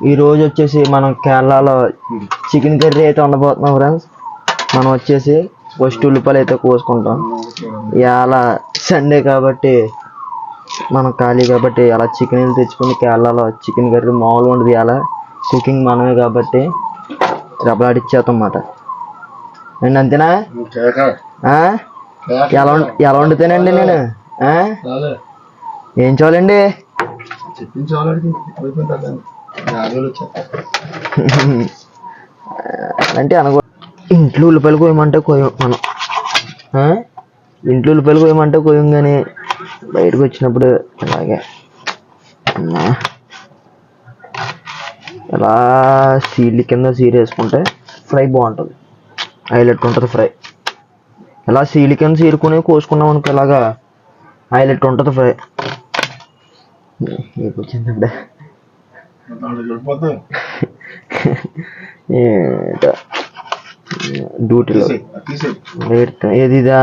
ఈరోజు వచ్చేసి మనం కేరళలో చికెన్ కర్రీ అయితే ఉండబోతున్నాం ఫ్రెండ్స్. మనం వచ్చేసి ఫస్ట్ ఉల్లిపాయలు అయితే కోసుకుంటాం. ఇవాళ సండే కాబట్టి మనం ఖాళీ కాబట్టి అలా చికెన్ తెచ్చుకుని కేరళలో చికెన్ కర్రీ మామూలుగా ఉండదు. ఇలా కుకింగ్ మనమే కాబట్టి రబ్బలాడిచ్చేస్తాం అన్నమాట. అండి అంతేనా? ఎలా వండుతానండి నేను? ఏం చాలండి అంటే అనుకో. ఇంట్లో ఉల్లిపాయలు కోయమంటే కోయం మనం. ఇంట్లో ఉల్లిపాయలు కోయమంటే కోయం, కానీ బయటకు వచ్చినప్పుడు అలాగే ఇలా సీడ్ల కింద వేసుకుంటే ఫ్రై బాగుంటుంది, హైలైట్ ఉంటుంది ఫ్రై. ఇలా సీడ్ల కింద సీరుకుని కోసుకున్నాం అనుకో, ఇలాగా హైలైట్ ఉంటుంది ఫ్రై. వచ్చిందంటే డ్యూటీలో ఏది ఇదా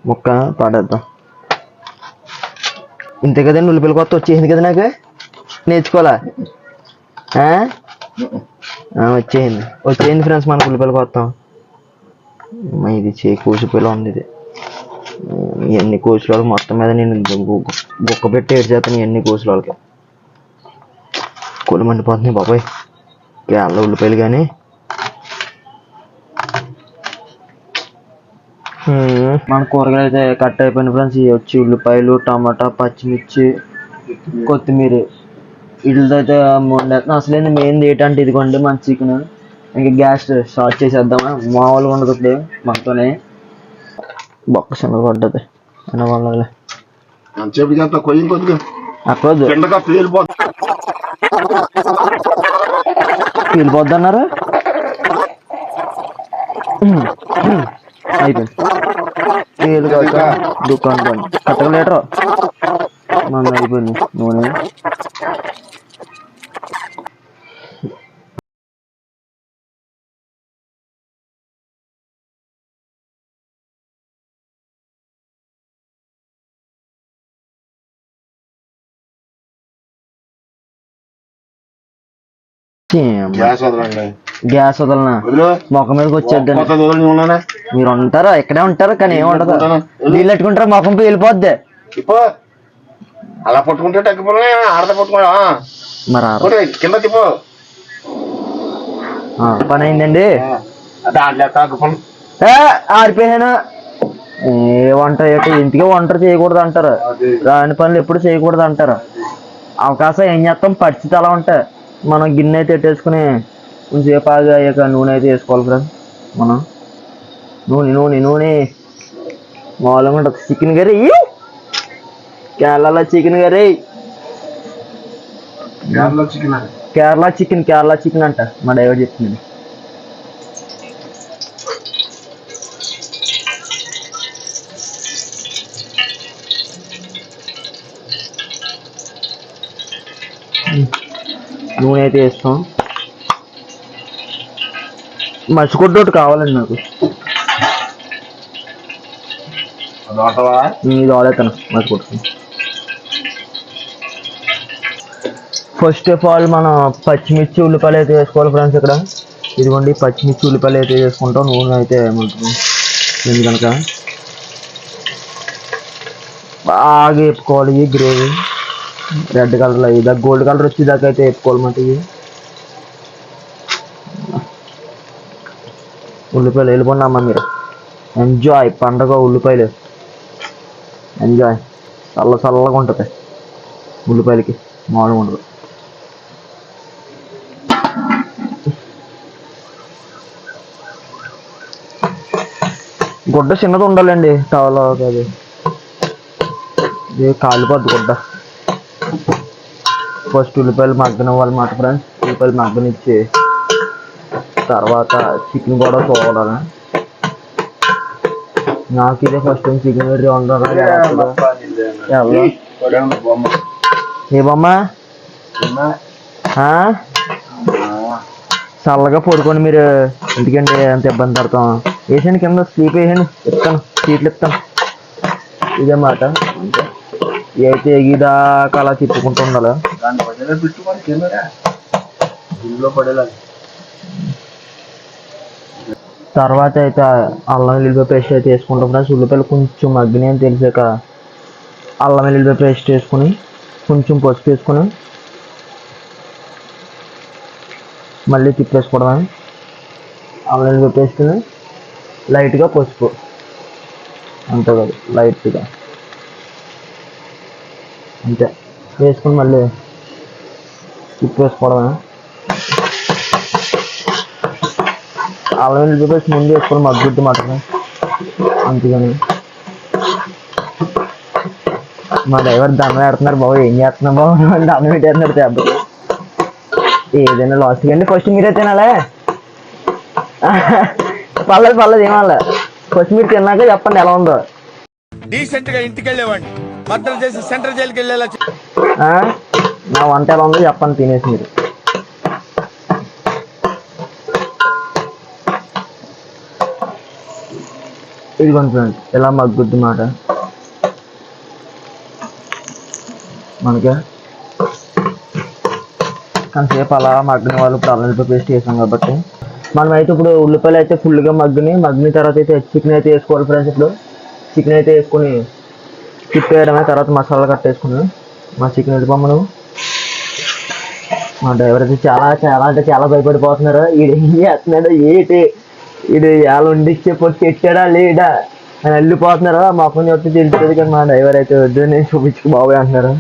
మొక్క పాడేద్దాం. ఇంతే కదండి, ఉల్లిపాయలు కొత్త వచ్చేసింది కదా, నాకు నేర్చుకోవాలా? వచ్చేయండి ఫ్రెండ్స్, మనకు ఉల్లిపాయలు కొత్తాం. ఇది కోసిపోయేలా ఉంది. ఇది ఇవన్నీ కోసులు మొత్తం మీద నేను బొక్క పెట్టి ఏడ్చేస్తాను. ఇవన్నీ కోసుల వాళ్ళకి కొలు మండిపోతున్నాయి బాబాయ్. కేరళ ఉల్లిపాయలు కానీ మన కూరగాయలు అయితే కట్ అయిపోయిన ఫ్రెండ్స్. ఇవి వచ్చి ఉల్లిపాయలు, టమాటా, పచ్చిమిర్చి, కొత్తిమీర, వీటితో అయితే వండేస్తాం. అసలు మెయిన్ ఏంటంటే ఇదిగోండి మన చికెన్. ఇంకా గ్యాస్ స్టార్ట్ చేసేద్దామా? మామూలుగా ఉండదు ఇప్పుడు మనతోనే. బొక్క శనగ పడ్డది అన్న వాళ్ళ పీలిపోద్ది అన్నారు. అయిపోయింది. ఏది కాక దుకాణం బండి కట్టక లీటరు మన అయిపోయింది నూనె. గ్యాస్ వదలనా? మొఖం మీదకి వచ్చేద్దాం. మీరు ఉంటారా? ఇక్కడే ఉంటారు కానీ ఏమి ఉండదు. నీళ్ళు పెట్టుకుంటారా? మొఖం వెళ్ళిపోద్ది. అలా పట్టుకుంటే పని అయిందండి. ఆరిపోయాను. ఏ వంట ఇంటికి వంట చేయకూడదు అంటారు. రాని పనులు ఎప్పుడు చేయకూడదు అంటారు. అవకాశం ఏం చేస్తాం, పరిస్థితి అలా ఉంటాయి. మనం గిన్నె అయితే పెట్టేసుకుని కొంచెంసేపు అయ్యాక నూనె అయితే వేసుకోవాలి ఫ్రెండ్. మనం నూనె మామూలుగా ఉంటుంది. Chicken curry, Kerala chicken curry, Kerala chicken అంట మా డ్రైవర్ చెప్తుంది. నూనె అయితే వేస్తాం. మసికొడ్డు ఒకటి కావాలండి నాకు. ఇది వాడేతాను మసికొట్టు. ఫస్ట్ ఆఫ్ ఆల్ మనం పచ్చిమిర్చి, ఉల్లిపాయలు అయితే వేసుకోవాలి ఫ్రెండ్స్. ఇక్కడ ఇదిగోండి పచ్చిమిర్చి, ఉల్లిపాయలు అయితే వేసుకుంటాం. నూనె అయితే ఏమంటుంది కనుక బాగా వేపుకోవాలి. ఈ గ్రేవీ రెడ్ కలర్లో ఇదా గోల్డ్ కలర్ వచ్చేదాకా అయితే వేపుకోవాలన్నమాట. ఇవి ఉల్లిపాయలు వెళ్ళిపోండమ్మా మీరు. ఎంజాయ్ పండగ ఉల్లిపాయలు ఎంజాయ్. చల్లగా ఉంటుంది ఉల్లిపాయలకి, మామూలుగా ఉండదు. గుడ్డ చిన్నది ఉండాలండి. టవలో అది కాలిపోద్ది గుడ్డ. ఫస్ట్ ఉల్లిపాయలు మగ్గనివ్వాలి మాట ఫ్రెండ్స్. ఉల్లిపాయలు మగ్గనిచ్చి తర్వాత చికెన్ కూడా చూడాలి. నాకు ఇదే ఫస్ట్ టైం చికెన్ కర్రీ వండాలి. ఏ బొమ్మ? చల్లగా పడుకోండి మీరు. ఎందుకంటే అంత ఇబ్బంది పడతాం. వేసాను కింద స్లీప్ వేసాను. ఇస్తాను సీట్లు ఇస్తాను. ఇదే మాట. అయితే ఎగిదాకా అలా తిప్పుకుంటూ ఉండాలి. ఇంట్లో పడేలా. తర్వాత అయితే అల్లం వెల్లుల్లిపాయ పేస్ట్ అయితే వేసుకుంటాం ఫ్రెండ్స్. ఉల్లిపాయలు కొంచెం మగ్గినాయి అని తెలిసాక అల్లం వెల్లుల్లిపాయ పేస్ట్ వేసుకుని కొంచెం పసుపు వేసుకుని మళ్ళీ తిప్పేసుకోవడమే. అల్లం వెల్లుల్లిపాయ పేస్ట్ని లైట్గా పసుపు, అంతే కదా, లైట్గా అంతే వేసుకుని మళ్ళీ తిప్పేసుకోవడమే. అల్లం వెల్లుల్లిపాయ పేస్ట్ ముందు వేసుకొని మగ్గుద్ది మటన్, అంతేగాని. మా డ్రైవర్ దండం పెడుతున్నారు బాబు, ఏం చేస్తున్నా బాబు, దండం పెట్టేస్తున్నారు దెబ్బ. ఏదైనా లాస్ట్కి అండి, ఫస్ట్ మీరే తినాలే. పర్లేదు ఏమన్నా, ఫస్ట్ మీరు తిన్నాక చెప్పండి ఎలా ఉందో. డీసెంట్ గా ఇంటికి వెళ్ళేవాడిని, భద్రత చేసి సెంట్రల్ జైలుకి వెళ్ళేలా. నా వంట ఎలా ఉందో చెప్పండి తినేసి మీరు. ఇదిగోండి ఫ్రెండ్స్, ఎలా మగ్గుద్ది మాట మనకి. కాసేపు అలా మగ్గిన వాళ్ళు ఇప్పుడు అల్లం వెల్లుల్లిపాయ పేస్ట్ వేసాం కాబట్టి మనం అయితే ఇప్పుడు ఉల్లిపాయలు అయితే ఫుల్గా మగ్గిన తర్వాత అయితే చికెన్ అయితే వేసుకోవాలి ఫ్రెండ్స్. ఇప్పుడు చికెన్ అయితే వేసుకొని తిప్పేయడమే. తర్వాత మసాలా కట్టేసుకుని మా చికెన్ వెళ్ళిపోమ్మను. మా డ్రైవర్ అయితే చాలా అంటే చాలా భయపడిపోతున్నారు. ఈడు ఏం చేస్తున్నాడు ఏంటి, ఈడు ఎలా వండిచ్చే పొట్టి ఎట్టాడా లేడా అని వెళ్ళిపోతున్నారు. మా అప్పని వచ్చి తెలుస్తుంది కానీ మా డ్రైవర్ అయితే వద్దు నేను చూపించుకు బాబోయ్ అంటున్నారు.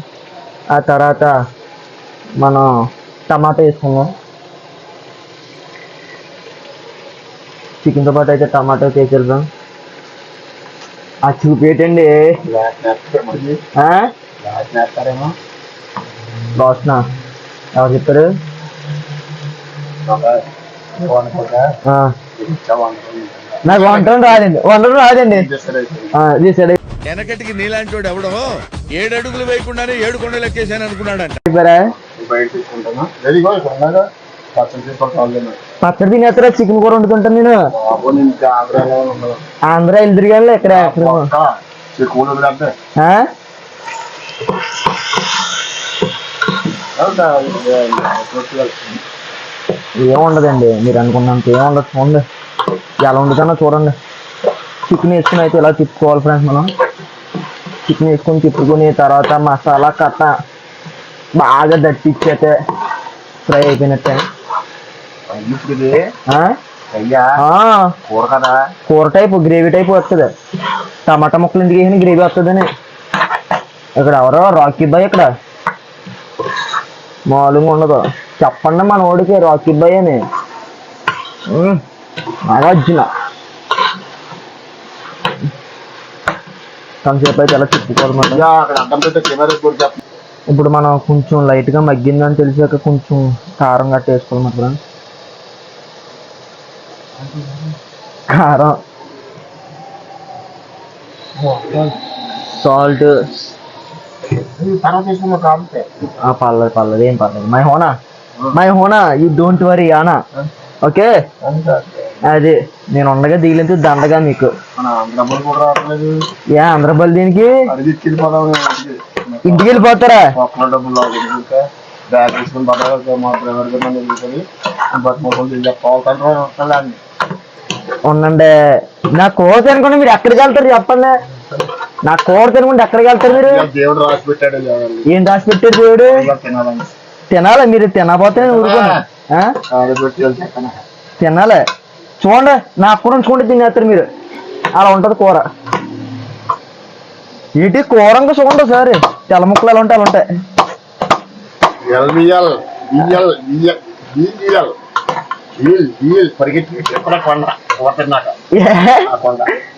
ఆ తర్వాత మనం టమాటా వేసుకున్నాం. చికెన్తో పాటు అయితే టమాటా వేసేద్దాం. ఆ చూపేటండి బాస్నా ఎవరు చెప్పారు? నాకు వంటలు రాదండి. వెనకటికి నీలాంటి వాడు ఎవడో 7 అడుగులు వేయకుండానే 7 కొండలు ఎక్కేసాను అనుకున్నాడంట. పచ్చడి తినేస్తారా? చికెన్ కూర వండుతుంటాను నేను. ఆంధ్ర వెళ్ళిరిగానే ఇక్కడ ఏముండదండి, మీరు అనుకున్నంత ఏముండదు. చూడండి ఎలా వండుతానో చూడండి. చికెన్ వేసుకుని అయితే ఇలా తిప్పుకోవాలి ఫ్రెండ్స్. మనం చికెన్ వేసుకొని తిప్పుకుని తర్వాత మసాలా కట్ట బాగా దట్టిచ్చైతే ఫ్రై అయిపోయినట్టే. కూర టైపు గ్రేవీ టైపు వస్తుంది. టమాటా ముక్కలు ఇంటికి వేసిన గ్రేవీ వస్తుందని. ఇక్కడ ఎవరో రాకీ బాయ్ ఇక్కడ మామూలుగా ఉండదు. చెప్పండి మన ఓడికి రాకీ బాయ్ అని. నాగార్జున కొంతసేపు అయితే ఎలా తిప్పుకోవాలన్నమాట. ఇప్పుడు మనం కొంచెం లైట్గా మగ్గిందని తెలిసాక కొంచెం కారం గట్ట వేసుకోవాలి ఫ్రెండ్స్. కారం, సాల్ట్ పర్లేదు ఏం పర్లేదు. మై హోనా యూ డోంట్ వరీ ఆనా. ఓకే అది నేను ఉండగా దిగిలేదు దండగా మీకు. ఏ ఆంధ్రబల్ దీనికి ఇంటికి వెళ్ళిపోతారా? ఉండండి, నా కూర తినకుండా మీరు ఎక్కడికి వెళ్తారు చెప్పండి. నా కూర తినకుండా ఎక్కడికి వెళ్తారు మీరు? ఏం రాసి పెట్టారు దేవుడు? తినాలి. మీరు తినకపోతే ఊరుకోను. తినాలి. చూడండి నా కూర ఉంచుకుంటే తినేస్తారు మీరు. అలా ఉంటది కూర. ఏంటి కూర ఇంకా చూడండి సార్, తెల్ల ముక్కలు ఎలా ఉంటాయి అలా ఉంటాయి.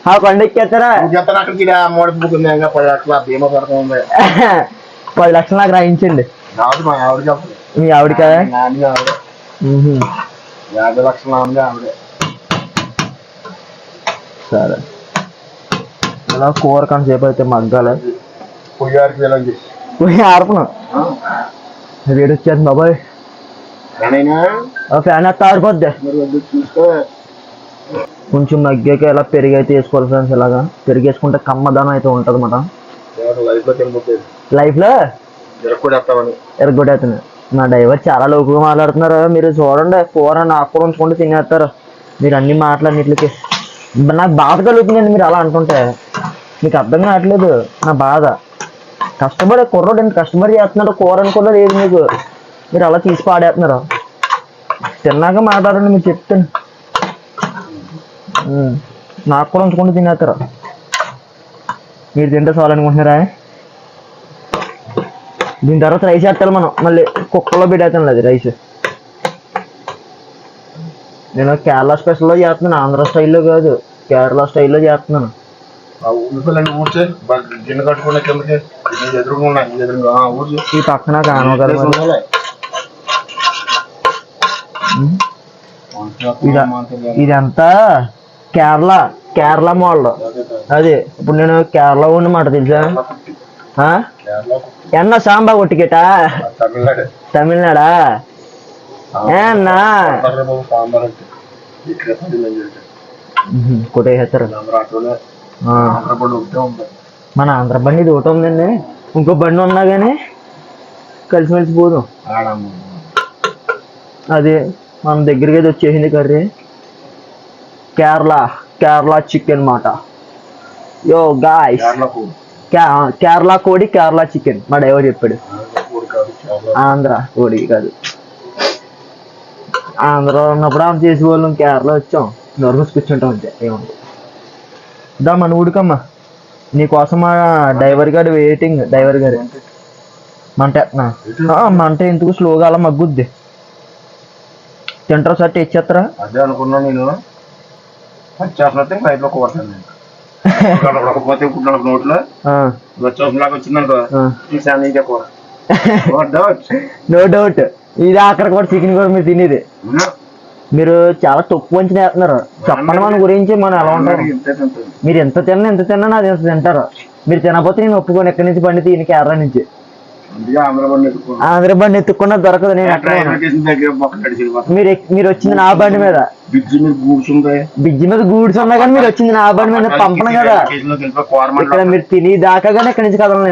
ఆ కొండ ఎక్కేస్తారా? 10 లక్షలు నాకు రాయించండి. మీ ఆవిడ కదా? 50 లక్షలు ఆవిడే. సరే ఇలా కూర కొంతసేపు అయితే మగ్గాలి. పొయ్యి ఆర్పను, వేడి వచ్చేది బాబాయ్. ఫ్యాన్ వేస్తే ఆరిపోద్ది. కొంచెం మగ్గాక ఇలా పెరుగు అయితే వేసుకోవాలి ఫ్రెండ్స్. ఇలాగా పెరుగు వేసుకుంటే కమ్మదనం అయితే ఉంటుంది అన్నమాట. లైఫ్ లో ఎరగొట్టేస్తున్నాయి. నా డ్రైవర్ చాలా లోపుగా మాట్లాడుతున్నారు. మీరు చూడండి, కూర నాకు కూడా ఉంచుకుంటూ తినేస్తారు. మీరు అన్ని మాటలన్నిటికి నాకు బాధ కలుగుతుందండి. మీరు అలా అంటుంటే మీకు అర్థం కావట్లేదు నా బాధ. కష్టపడే కుర్రోడు ఎంత కష్టపడి చేస్తున్నాడు, కూర అనుకున్నా లేదు మీకు. మీరు అలా తీసి పాడేస్తున్నారు. తిన్నాక మాట్లాడండి, మీరు చెప్తాను. నాకు కూడా ఉంచుకుంటూ తినేస్తారు. మీరు తింటే చాలు అనుకుంటున్నారా? దీని తర్వాత రైస్ వేస్తాను మనం, మళ్ళీ కుక్కర్లో పెట్టేస్తాను అది రైస్. నేను కేరళ స్పెషల్లో చేస్తున్నాను, ఆంధ్ర స్టైల్లో కాదు, కేరళ స్టైల్లో చేస్తున్నాను. గిన్నె కట్టుకునే కిందకి ఎదురుగా ఈ పక్కన కాను కదా మరి. ఇదంతా కేరళ మోడల్. అదే ఇప్పుడు నేను కేరళ ఉన్నమాట తెలుసా? ఎన్న సాంబా కొట్టికేటా తమిళనాడా ఏన్నా కొట్టేస్తారు. మన ఆంధ్ర బండి ఇది ఒకటి ఉందండి, ఇంకో బండి ఉన్నా కానీ కలిసిమెలిసి పోదాం. అదే మన దగ్గరికి అయితే వచ్చేసింది కర్రీ. కేరళ చికెన్ మాట. యో గాయ్స్, కేరళ కోడి, కేరళ చికెన్ మా డ్రైవర్ చెప్పాడు. ఆంధ్ర కోడి కాదు. ఆంధ్ర ఉన్నప్పుడు ఆమె చేసే వాళ్ళం, కేరళ వచ్చాం నర్వస్ కూర్చుంటాం అంతే. ఏమంటే దా మన ఊడికమ్మా, నీకోసం మా డ్రైవర్ గారు వెయిటింగ్. డ్రైవర్ గారు మంట ఎందుకు స్లోగా అలా మగ్గుద్ది. తింటారా సార్? టేస్ట్ చేస్తారా? అదే అనుకున్నా నేను. వచ్చేస్తున్నట్టు ఫ్లైట్లో కోరుతాను నోట్లో వచ్చేలాగా వచ్చిందనుకో కూర. No doubt. ఇది అక్కడ కూడా చికెన్ కూడా మీరు తినేది. మీరు చాలా తక్కువ అంచనా వేస్తున్నారు. చెప్పండి మన గురించి, మనం ఎలా ఉంటారు. మీరు ఎంత తిన్నా నాది ఎంత తింటారు. మీరు తినకపోతే నేను ఒప్పుకోను. ఎక్కడి నుంచి బండి తీయని కేరళ నుంచి. ఆంధ్ర బండి ఎత్తుకున్నా దొరకదు. నేను మీరు వచ్చింది నా బండి మీద. బిజ్జి మీద గూడ్స్ ఉన్నా కానీ మీరు వచ్చింది నా బండి మీద పంపను కదా. ఇక్కడ మీరు తిని దాకా కానీ ఎక్కడి నుంచి కదలను.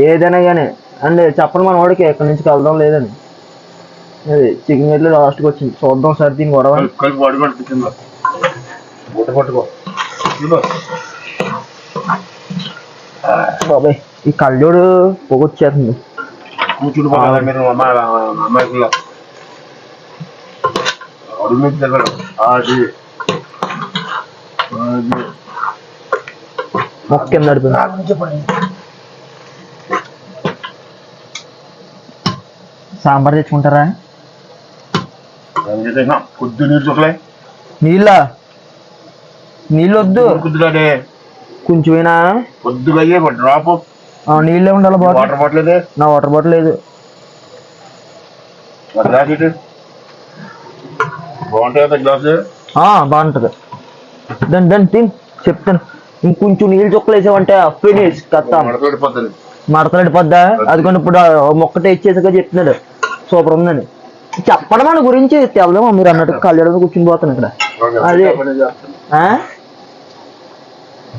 ఏదైనా కానీ అండి చెప్పండి మన వాడికి ఎక్కడి నుంచి కలదాం లేదని. అది చికెన్ గట్ల లాస్ట్కి వచ్చింది. చూద్దాం సార్ దీని గొడవ. బాబాయ్ ఈ కళ్ళోడు పొగొచ్చేస్తుంది. కూర్చుని మీరు అమ్మాయికుల్లో అడుగు మీద దగ్గర అది మొక్క నడుపుంది. సాంబార్ తెచ్చుకుంటారా? కొద్ది నీరు చుక్కలే. నీళ్ళు వద్దు, కొద్దిగానే కొంచెమైనా కొద్దిగా డ్రాప్ నీళ్ళే ఉండాలి. వాటర్ బాటిల్ నా వాటర్ బాటిల్ లేదు. బాగుంటుంది గ్లాస్. బాగుంటుంది. దాన్ని తిని చెప్తాను. ఇంకొంచెం నీళ్ళు చుక్కలు వేసామంటే ఫినిష్ కథ. మడతలాడిపోద్దా? అదిగోండి ఇప్పుడు మొక్కటే ఇచ్చేసాక చెప్తున్నాడు సూపర్ ఉందని. చెప్పడం మన గురించి తెలదామా మీరు అన్నట్టు కళ్యాణం కూర్చుని పోతాను ఇక్కడ. అదే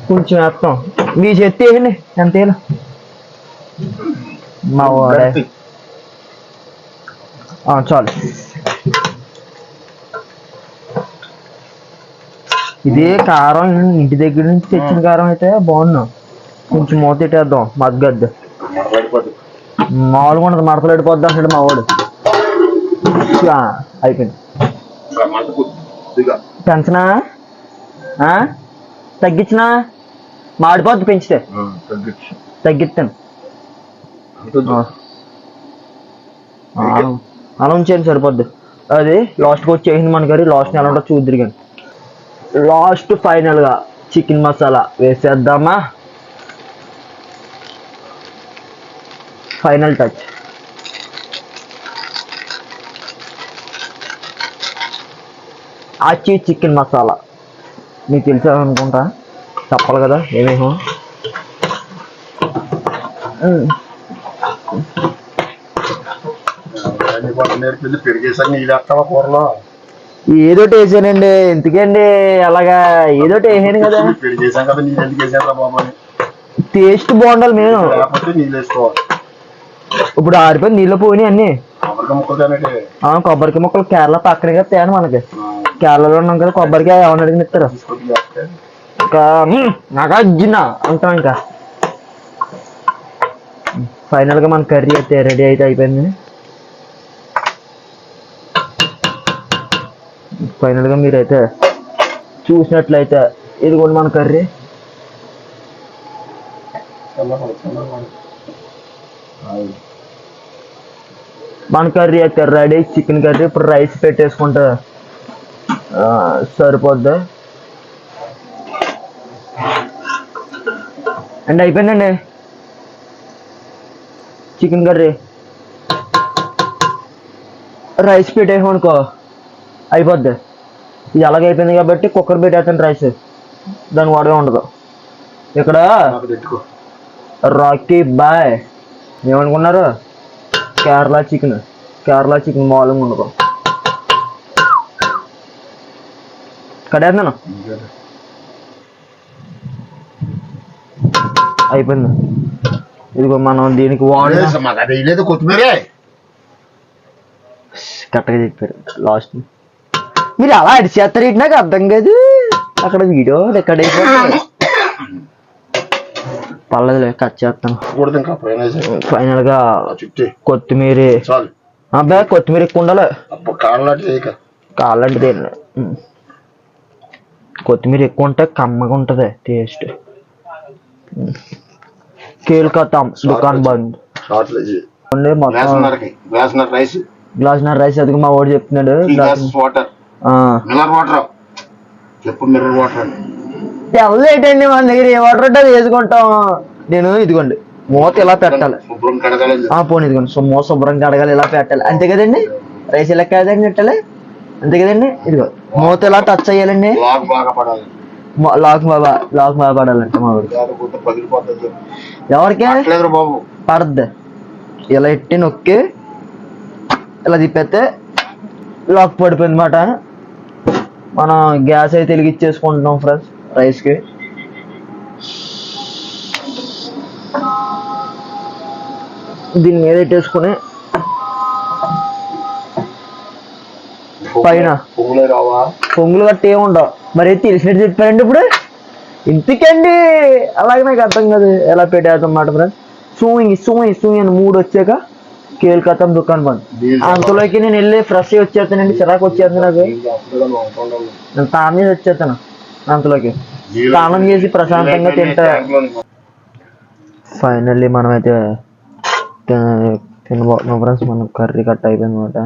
కొంచెం వేస్తాం. మీ చెత్త వేయండి ఎంత మా వాడే చాలు. ఇదే కారం ఇంటి దగ్గర నుంచి తెచ్చిన కారం అయితే బాగున్నాం. కొంచెం మూత పెట్టేద్దాం, మగ్గద్దు. మామూలుగా ఉండదు, మడతలాడిపోద్ది అంటాడు మా వాడు. అయిపోయింది. పెంచనా తగ్గించినా? మాడిపోద్ది పెంచితే. తగ్గిస్తాను. అలా ఉంచేయండి సరిపోద్ది. అది లాస్ట్కి వచ్చేసింది మన కర్రీ. లాస్ట్ ఎలా ఉంటుందో చూద్దరు కానీ. లాస్ట్ ఫైనల్గా చికెన్ మసాలా వేసేద్దామా? Final touch. Aachi chicken masala మీకు తెలుసా అనుకుంటా, చెప్పాలి కదా ఏమేమో. ఏదోటి వేసానండి. ఎందుకండి అలాగా? ఏదోటి వేసాను కదా. టేస్ట్ బాగుండాలి. మేము ఇప్పుడు ఆరిపోయి నీళ్ళు పోయినాయి అన్ని. కొబ్బరికాయ ముక్కలు తినండి. కొబ్బరికాయ ముక్కలు కేరళ పక్కనగా తేను మనకి. కేరళలో ఉన్నాం కదా, కొబ్బరికాయ ఎవరిని అడిగిన ఇస్తారు. ఇంకా నాకు అజ్జిన అంటాం. ఇంకా ఫైనల్ గా మన కర్రీ అయితే రెడీ అయితే అయిపోయింది. ఫైనల్ గా మీరైతే చూసినట్లయితే ఇదిగోండి మన కర్రీ. మన కర్రీ అయితే రెడీ, చికెన్ కర్రీ. ఇప్పుడు రైస్ పెట్టేసుకుంటే సరిపోద్ది అండ్ అయిపోయిందండి చికెన్ కర్రీ. రైస్ పెట్టేసామనుకో అయిపోద్ది. ఇది అలాగే అయిపోయింది కాబట్టి కుక్కర్ పెట్టేస్తాను రైస్, దాని వాడగా ఉండదు. ఇక్కడ రాకీ బాయ్ ఏమనుకున్నారు, కేరళ చికెన్ మామూలుగా ఉండదు. కడేస్తున్నాను, అయిపోయింది. ఇదిగో మనం దీనికి కొత్తిమీర కరెక్ట్గా చెప్పారు లాస్ట్. మీరు అలా అడిచేస్తారు ఏంటి నాకు అర్థం కాదు. అక్కడ వీడియో రికార్డ్ అయిపోతుంది. పర్లేదులే కట్ చేస్తాను. ఫైనల్ గా కొత్తిమీర, అబ్బాయి కొత్తిమీర ఎక్కువ ఉండాలి. కావాలంటే కొత్తిమీర ఎక్కువ ఉంటే కమ్మగా ఉంటది టేస్ట్. కేల్కతాం దుకాన్ బంద్. గ్లాస్ రైస్ అది మా వాడు చెప్తున్నాడు. తెల్లటండి మన దగ్గర ఏ వాటర్ ఉంటే అది వేసుకుంటాం. నేను ఇదిగోండి మూత ఇలా పెట్టాలి. పోనీ ఇదిగోండి మూత శుభ్రం కడగాలి, ఇలా పెట్టాలి అంతే కదండి. రైస్ ఇలా కాదండి పెట్టాలి అంతే కదండి. ఇదిగో మూత ఇలా టచ్ అయ్యాలండి. లాక్ బాగా పడాలంటే మా వాడు ఎవరికి పడద్ది. ఇలా ఎట్టి నొక్కి ఇలా తిప్పేస్తే లాక్ పడిపోయింది అన్నమాట. మనం గ్యాస్ అయితే వెలిగించేసుకుంటున్నాం ఫ్రెండ్స్ రైస్కి. దీన్ని మీద పెట్టేసుకుని పైన పొంగులు గట్టి ఏముండవు. మరి తెలిసినట్టు చెప్పారండి ఇప్పుడు ఇంతకండి. అలాగే నాకు అర్థం కాదు ఎలా పెట్టేద్దాం అన్నమాట ఫ్రెండ్స్. సూయి అని 3 వచ్చాక కేల్కతాం దుకాన్ బంద్. అంతలోకి నేను వెళ్ళి ఫ్రెష్ అయ్యి వచ్చేస్తానండి. చిరాకు వచ్చేస్తుంది నాకు. నేను స్నానం చేసి వచ్చేస్తాను. అంతలోకి స్నానం చేసి ప్రశాంతంగా తింటా. ఫైనల్లీ మనమైతే తినబోతున్నాం ఫ్రెండ్స్. మనం కర్రీ కట్ అయిపోయింది అనమాట.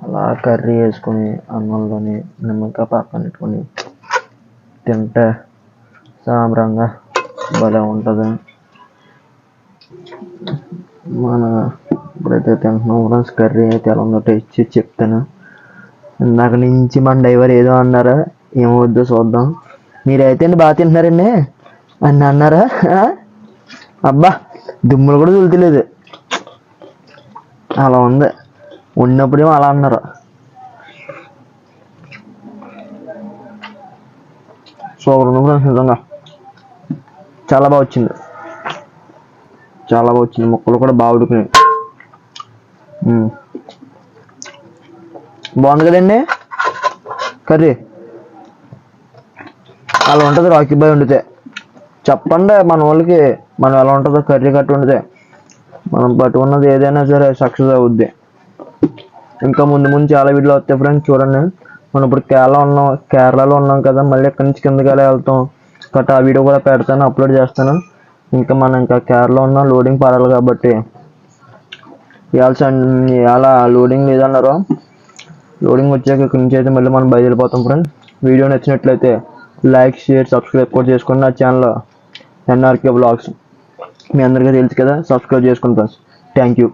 అలా కర్రీ వేసుకొని అన్నంలోని నిమ్మకాయ పక్కన పెట్టుకొని తింటే సాంబ్రంగా భలే ఉంటుంది. మన ఇప్పుడైతే తింటున్నాం ఫ్రెండ్స్. కర్రీ అయితే ఎలా ఉందో టేస్ట్ చేసి చెప్తాను. ఇందాక నుంచి మన డ్రైవర్ ఏదో అన్నారా, ఏమవుద్దో చూద్దాం. మీరైతే బాగా తింటున్నారండి అని అన్నారా? అబ్బా దుమ్ములు కూడా తులుతలేదు. అలా ఉంది. ఉన్నప్పుడేమో అలా అన్నారు. సూపర్ ఉంది ఫ్రెండ్స్. నిజంగా చాలా బాగా వచ్చింది. ముక్కలు కూడా బాగా ఉడికినాయి. బాగుంది కదండి కర్రీ. అలా ఉంటుంది రాకీ బాయ్ వండితే. చెప్పండి మన వాళ్ళకి మనం ఎలా ఉంటుందో కర్రీ కట్టి వండితే. మనం పట్టుకున్నది ఏదైనా సరే సక్సెస్ అవుద్ది. ఇంకా ముందు చాలా వీడియోలు వస్తాయి ఫ్రెండ్స్ చూడండి. మనం ఇప్పుడు కేరళలో ఉన్నాం కదా, మళ్ళీ ఎక్కడి నుంచి కిందకి ఎలా వెళ్తాం గట్రా ఆ వీడియో కూడా పెడతాను, అప్లోడ్ చేస్తాను. ఇంకా కేరళలో ఉన్న లోడింగ్ పడాలి కాబట్టి ఇవాళ లోడింగ్ లేదన్నారు. లోడింగ్ వచ్చాక ఇక్కడి నుంచి అయితే మళ్ళీ మనం బయలుదేరిపోతాం ఫ్రెండ్స్. వీడియో నచ్చినట్లయితే లైక్, షేర్, సబ్స్క్రైబ్ కూడా చేసుకోండి. నా ఛానల్ NRK Vlogs మీ అందరికీ తెలుసు కదా, సబ్స్క్రైబ్ చేసుకోండి ఫ్రెండ్స్. Thank you.